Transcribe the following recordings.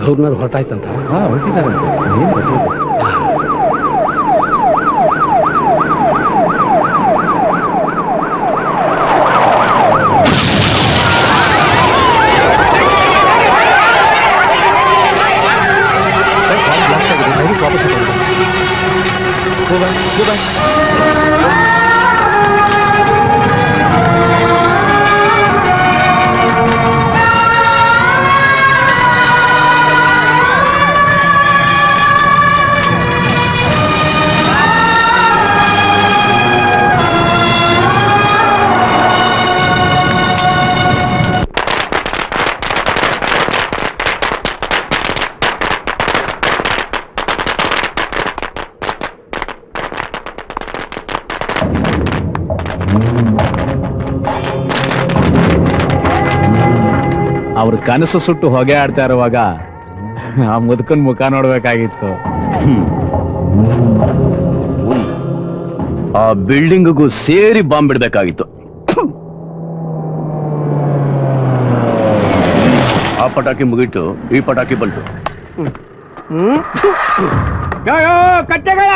Governor ಹೊರಟಾಯ್ತಂತ. ಹೊರಟಿದ್ದಾರೆ. ಅವ್ರ ಕನಸು ಸುಟ್ಟು ಹೊಗೆ ಆಡ್ತಾ ಇರುವಾಗ ಆ ಮುದುಕನ್ ಮುಖ ನೋಡ್ಬೇಕಾಗಿತ್ತು. ಆ ಬಿಲ್ಡಿಂಗ್ಗೂ ಸೇರಿ ಬಾಂಬ್ ಬಿಡ್ಬೇಕಾಗಿತ್ತು. ಆ ಪಟಾಕಿ ಮುಗೀತು, ಈ ಪಟಾಕಿ ಬಂತು. ಕಟ್ಟೆಗಳ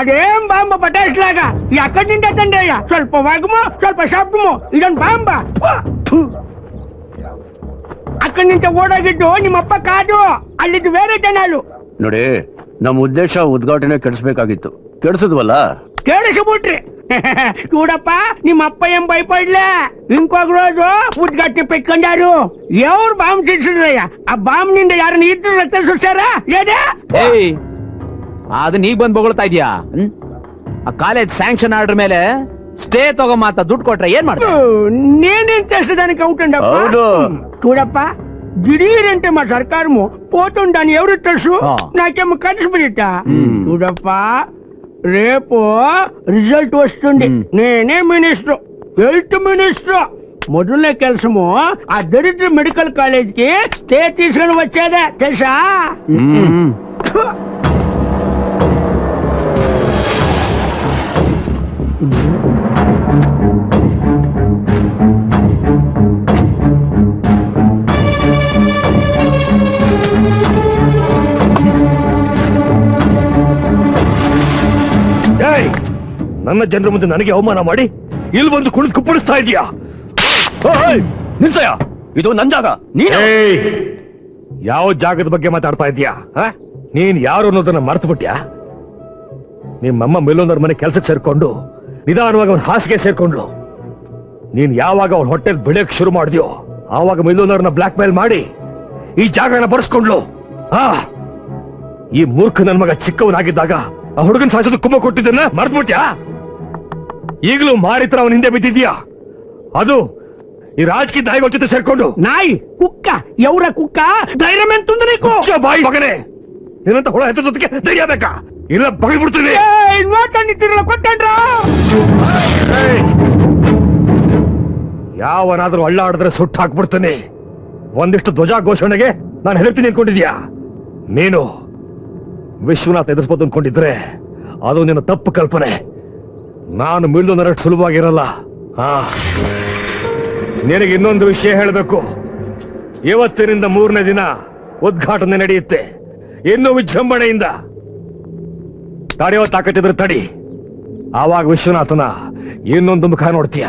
ಅದೇಂ ಬಾಂಬ ಪಟಾಯಿಸ್ಲಾಗ ಯಾಕಡಿಂದ ತಂದೆಯ? ಸ್ವಲ್ಪ ವಾಗಮು ಸ್ವಲ್ಪ ಶಾಪ್ಮು, ಇದೊಂದು ಬಾಂಬ. ಅಕ್ಕನಿಂದ ಓಡೋಗಿದ್ದು ನಿಮ್ಮಪ್ಪ ಕಾದು, ಅಲ್ಲಿದ್ದು ಬೇರೆ ಜನಾಲು. ನೋಡಿ, ನಮ್ಮ ಉದ್ದೇಶ ಉದ್ಘಾಟನೆ ಕೆಡಿಸ್ಬೇಕಾಗಿತ್ತು, ಕೆಡಿಸಿದ್ವಲ್ಲ. ಕೇಳಿಸ್ಬಿಟ್ರಿ ನೋಡಪ್ಪ, ನಿಮ್ಮಪ್ಪ ಏನ್ ಭಯಪಡ್ಲ ಹಿಂಕೋಗ್ರೋದು ಉದ್ಘಾಟನೆ ಪೆಟ್ಕೊಂಡಾರು. ಯಾವ್ರು ಬಾಂಬ್ ಸಿಡ್ಸಿದ್ರಯ್ಯ? ಆ ಬಾಂಬ್ ನಿಂದ ಯಾರನ್ನ ಇದ್ರು ರಕ್ತ ಸುಡ್ಸಾರ? ಅದನ್ನ ಈಗ ಬಂದ್ ಬೊಗಳ್ತಾ ಇದೀಯಾ? ಆ ಕಾಲೇಜ್ ಸ್ಯಾಂಕ್ಷನ್ ಆರ್ಡರ್ ಮೇಲೆ ಸ್ಟೇ ತಗೊಂಬ ದುಡ್ಡು ಕೊಟ್ರೆ ಏನ್ ಮಾಡ್ತಾರೆ? నేనేం చేసేదానికి అవుతుండప్ప? చూడప్ప, దిడీరంటే మా సర్కారము పోతుందని ఎవరు తెలుసు? నాకేమో కలిసి పెడతా. చూడప్ప, రేపు రిజల్ట్ వస్తుంది. నేనే మినిస్టర్, హెల్త్ మినిస్టర్. మొదలనే కెల్సము ఆ దరిద్ర మెడికల్ కాలేజ్ కి స్టే తీసుకుని వచ్చేదే తెలుసా? ನನ್ನ ಜನರ ಮುಂದೆ ನನಗೆ ಅವಮಾನ ಮಾಡಿ ಇಲ್ಲಿ ಬಂದು ಕುಳಿತು ಕುಪ್ಪಳಿಸ್ತಾ ಇದೀಯಾ? ನಿಲ್ಸಯ್ಯ, ಇದು ನನ್ ಜಾಗ. ಯಾವ ಜಾಗದ ಬಗ್ಗೆ ಮಾತಾಡ್ತಾ ಇದೀಯಾ? ನೀನ್ ಯಾರು ಅನ್ನೋದನ್ನ ಮರ್ತು ಬಿಟ್ಯಾ? ನಿಮ್ಮಮ್ಮ ಮಿಲ್ಲೋನವ್ರ ಮನೆ ಕೆಲ್ಸಕ್ಕೆ ಸೇರ್ಕೊಂಡು ನಿಧಾನವಾಗಿ ಅವನ ಹಾಸಿಗೆ ಸೇರ್ಕೊಂಡ್ಲು. ನೀನ್ ಯಾವಾಗ ಅವಳ ಹೊಟ್ಟೆಲ್ ಬೆಳೆಯಕ್ ಶುರು ಮಾಡಿದ್ಯೋ ಆವಾಗ ಮಿಲ್ಲೋನವ್ರನ್ನ ಬ್ಲಾಕ್ ಮೇಲ್ ಮಾಡಿ ಈ ಜಾಗನ ಬರ್ಸ್ಕೊಂಡ್ಲು. ಈ ಮೂರ್ಖ ನನ್ ಮಗ ಚಿಕ್ಕವನಾಗಿದ್ದಾಗ ಆ ಹುಡುಗನ್ ಸಾಯಿಸೋದು ಕುಮ್ಮ ಕೊಟ್ಟಿದ್ದನ್ನ ಮರ್ತ್ಬಿಟ್ಯಾ? ಈಗಲೂ ಮಾರಿತ್ರ ಅವನ ಹಿಂದೆ ಬಿದ್ದಿದ್ಯಾ? ಅದು ಈ ರಾಜಕೀಯ ನಾಯಿಗಳ ಜೊತೆ ಸೇರ್ಕೊಂಡು. ನಾಯಿ ಕುಕ್ಕ ಎವರ ಕುಕ್ಕ ಧೈರ್ಯ ಬಾಯಿ ಮಗನೇ, ಏನಂತ ಹುಳ ಎತ್ತದಕ್ಕೆ ಧೈರ್ಯ ಬೇಕಾ? ಇಲ್ಲ ಬಗಳ್ಬಿಡ್ತೀನಿ. ಯಾವನಾದ್ರೂ ಅಳ್ಳಾಡಿದ್ರೆ ಸುಟ್ಟು ಹಾಕ್ಬಿಡ್ತೀನಿ. ಒಂದಿಷ್ಟು ಧ್ವಜ ಘೋಷಣೆಗೆ ನಾನು ಹೆದರ್ತೀನಿ ಅನ್ಕೊಂಡಿದ್ಯಾ? ನೀನು ವಿಶ್ವನಾಥ್ ಎದುರಿಸಬಹುದು ಅನ್ಕೊಂಡಿದ್ರೆ ಅದು ನಿನ್ನ ತಪ್ಪು ಕಲ್ಪನೆ. ನಾನು ಮಿಲ್ದೋನರಷ್ಟು ಸುಲಭವಾಗಿರಲ್ಲ. ನಿನಗೆ ಇನ್ನೊಂದು ವಿಷಯ ಹೇಳಬೇಕು. ಇವತ್ತಿನಿಂದ 3ನೇ ದಿನ ಉದ್ಘಾಟನೆ ನಡೆಯುತ್ತೆ. ಇನ್ನೂ ವಿಜೃಂಭಣೆಯಿಂದ. ತಡೆಯೋ ತಾಕತ್ತಿದ್ರೆ ತಡಿ, ಆವಾಗ ವಿಶ್ವನಾಥನ ಇನ್ನೊಂದು ಮುಖ ನೋಡ್ತೀಯ.